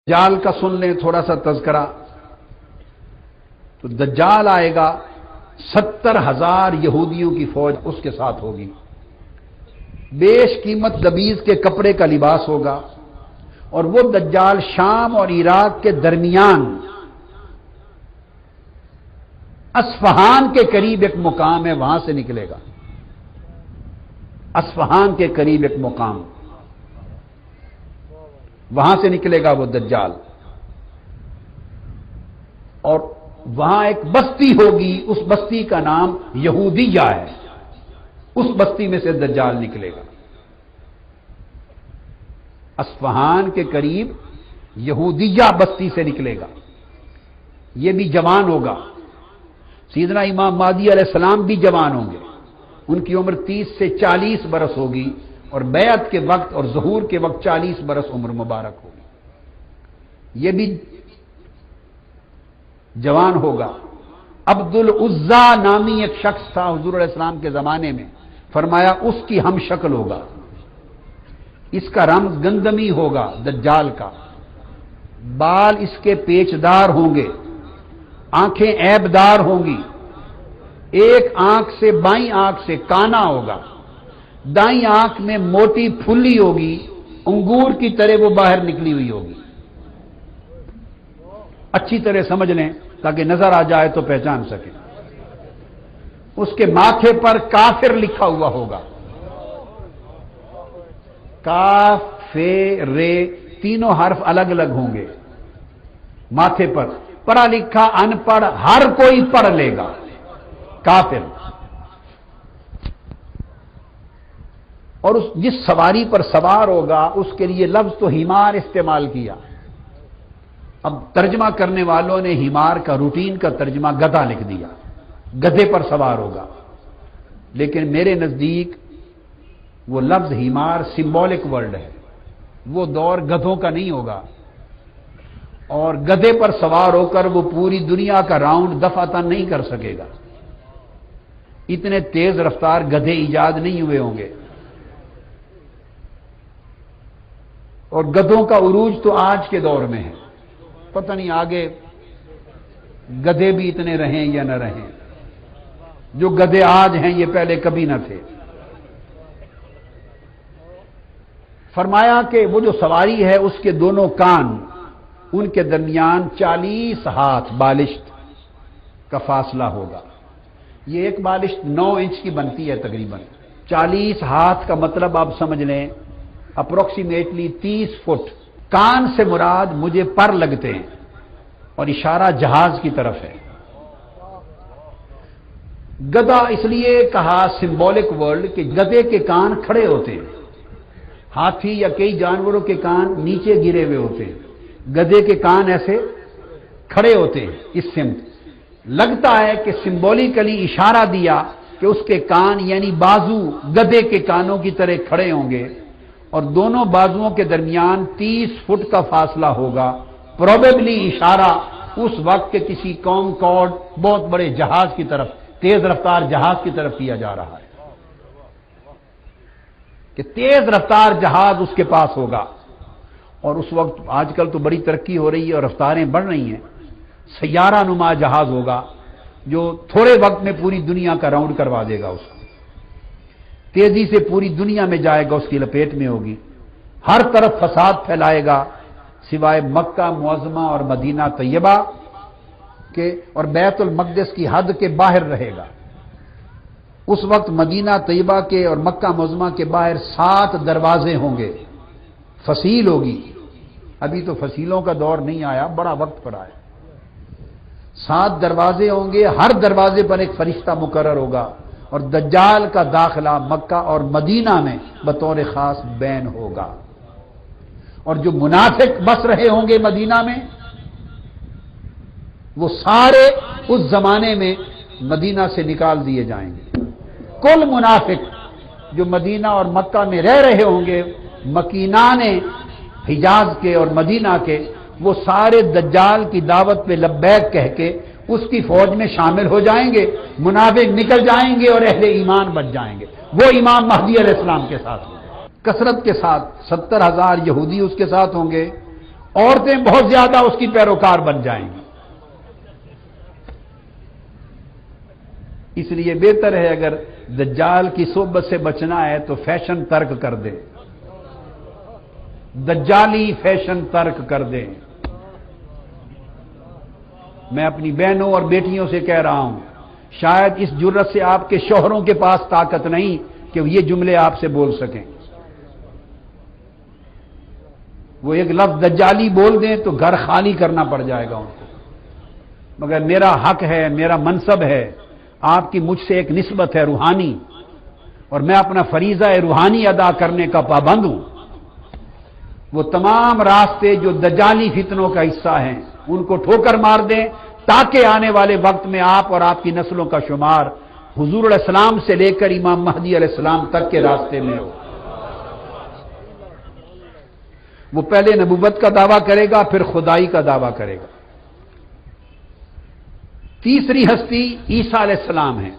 دجال کا سن لیں تھوڑا سا تذکرہ. تو دجال آئے گا، 70,000 یہودیوں کی فوج اس کے ساتھ ہوگی، بیش قیمت لبیز کے کپڑے کا لباس ہوگا، اور وہ دجال شام اور عراق کے درمیان اصفہان کے قریب ایک مقام ہے، وہاں سے نکلے گا. اصفہان کے قریب ایک مقام، وہاں سے نکلے گا وہ دجال، اور وہاں ایک بستی ہوگی، اس بستی کا نام یہودیہ ہے، اس بستی میں سے دجال نکلے گا. اصفہان کے قریب یہودیہ بستی سے نکلے گا. یہ بھی جوان ہوگا. سیدنا امام مہدی علیہ السلام بھی جوان ہوں گے، ان کی عمر 30 سے 40 برس ہوگی، اور بیعت کے وقت اور ظہور کے وقت 40 برس عمر مبارک ہوگی. یہ بھی جوان ہوگا. عبد العزا نامی ایک شخص تھا حضور علیہ السلام کے زمانے میں، فرمایا اس کی ہم شکل ہوگا. اس کا رنگ گندمی ہوگا دجال کا، بال اس کے پیچدار ہوں گے، آنکھیں عیبدار ہوں گی، ایک آنکھ سے بائیں آنکھ سے کانا ہوگا، دائیں آنکھ میں موٹی پھلی ہوگی، انگور کی طرح وہ باہر نکلی ہوئی ہوگی. اچھی طرح سمجھ لیں تاکہ نظر آ جائے تو پہچان سکیں. اس کے ماتھے پر کافر لکھا ہوا ہوگا، کاف فے رے تینوں حرف الگ الگ ہوں گے ماتھے پر. پڑھا لکھا ان پڑھ ہر کوئی پڑھ لے گا کافر. اور جس سواری پر سوار ہوگا اس کے لیے لفظ تو ہیمار استعمال کیا. اب ترجمہ کرنے والوں نے ہیمار کا روٹین کا ترجمہ گدھا لکھ دیا، گدھے پر سوار ہوگا. لیکن میرے نزدیک وہ لفظ ہیمار سمبولک ورڈ ہے، وہ دور گدھوں کا نہیں ہوگا، اور گدھے پر سوار ہو کر وہ پوری دنیا کا راؤنڈ دفعتاً نہیں کر سکے گا. اتنے تیز رفتار گدھے ایجاد نہیں ہوئے ہوں گے، اور گدھوں کا عروج تو آج کے دور میں ہے. پتہ نہیں آگے گدھے بھی اتنے رہیں یا نہ رہیں. جو گدھے آج ہیں یہ پہلے کبھی نہ تھے. فرمایا کہ وہ جو سواری ہے اس کے دونوں کان، ان کے درمیان 40 ہاتھ بالشت کا فاصلہ ہوگا. یہ ایک بالشت 9 انچ کی بنتی ہے تقریباً. 40 ہاتھ کا مطلب آپ سمجھ لیں اپروکسیمیٹلی 30 فٹ. کان سے مراد مجھے پر لگتے ہیں، اور اشارہ جہاز کی طرف ہے. گدھا اس لیے کہا سمبولک ورڈ کہ گدھے کے کان کھڑے ہوتے ہیں، ہاتھی یا کئی جانوروں کے کان نیچے گرے ہوئے ہوتے ہیں، گدھے کے کان ایسے کھڑے ہوتے ہیں اس سمت. لگتا ہے کہ سمبولیکلی اشارہ دیا کہ اس کے کان یعنی بازو گدھے کے کانوں کی طرح کھڑے ہوں گے، اور دونوں بازوؤں کے درمیان 30 فٹ کا فاصلہ ہوگا. پروبیبلی اشارہ اس وقت کے کسی قوم کوڈ بہت بڑے جہاز کی طرف، تیز رفتار جہاز کی طرف کیا جا رہا ہے کہ تیز رفتار جہاز اس کے پاس ہوگا. اور اس وقت آج کل تو بڑی ترقی ہو رہی ہے اور رفتاریں بڑھ رہی ہیں. سیارہ نما جہاز ہوگا جو تھوڑے وقت میں پوری دنیا کا راؤنڈ کروا دے گا. اس کو تیزی سے پوری دنیا میں جائے گا، اس کی لپیٹ میں ہوگی، ہر طرف فساد پھیلائے گا سوائے مکہ معظمہ اور مدینہ طیبہ کے، اور بیت المقدس کی حد کے باہر رہے گا. اس وقت مدینہ طیبہ کے اور مکہ معظمہ کے باہر 7 دروازے ہوں گے. فصیل ہوگی، ابھی تو فصیلوں کا دور نہیں آیا، بڑا وقت پڑا ہے. 7 دروازے ہوں گے، ہر دروازے پر ایک فرشتہ مقرر ہوگا، اور دجال کا داخلہ مکہ اور مدینہ میں بطور خاص بین ہوگا. اور جو منافق بس رہے ہوں گے مدینہ میں، وہ سارے اس زمانے میں مدینہ سے نکال دیے جائیں گے. کل منافق جو مدینہ اور مکہ میں رہ رہے ہوں گے، مکینان حجاز کے اور مدینہ کے، وہ سارے دجال کی دعوت پہ لبیک کہہ کے اس کی فوج میں شامل ہو جائیں گے. منافق نکل جائیں گے اور اہل ایمان بچ جائیں گے. وہ امام مہدی علیہ السلام کے ساتھ ہوں گے. کثرت کے ساتھ 70,000 یہودی اس کے ساتھ ہوں گے، عورتیں بہت زیادہ اس کی پیروکار بن جائیں گی. اس لیے بہتر ہے اگر دجال کی صحبت سے بچنا ہے تو فیشن ترک کر دے، دجالی فیشن ترک کر دے. میں اپنی بہنوں اور بیٹیوں سے کہہ رہا ہوں، شاید اس جرت سے آپ کے شوہروں کے پاس طاقت نہیں کہ یہ جملے آپ سے بول سکیں. وہ ایک لفظ دجالی بول دیں تو گھر خالی کرنا پڑ جائے گا ان کو. مگر میرا حق ہے، میرا منصب ہے، آپ کی مجھ سے ایک نسبت ہے روحانی، اور میں اپنا فریضہ روحانی ادا کرنے کا پابند ہوں. وہ تمام راستے جو دجالی فتنوں کا حصہ ہیں ان کو ٹھوکر مار دیں تاکہ آنے والے وقت میں آپ اور آپ کی نسلوں کا شمار حضور علیہ السلام سے لے کر امام مہدی علیہ السلام تک کے راستے میں ہو. وہ پہلے نبوت کا دعویٰ کرے گا، پھر خدائی کا دعویٰ کرے گا. تیسری ہستی عیسیٰ علیہ السلام ہے.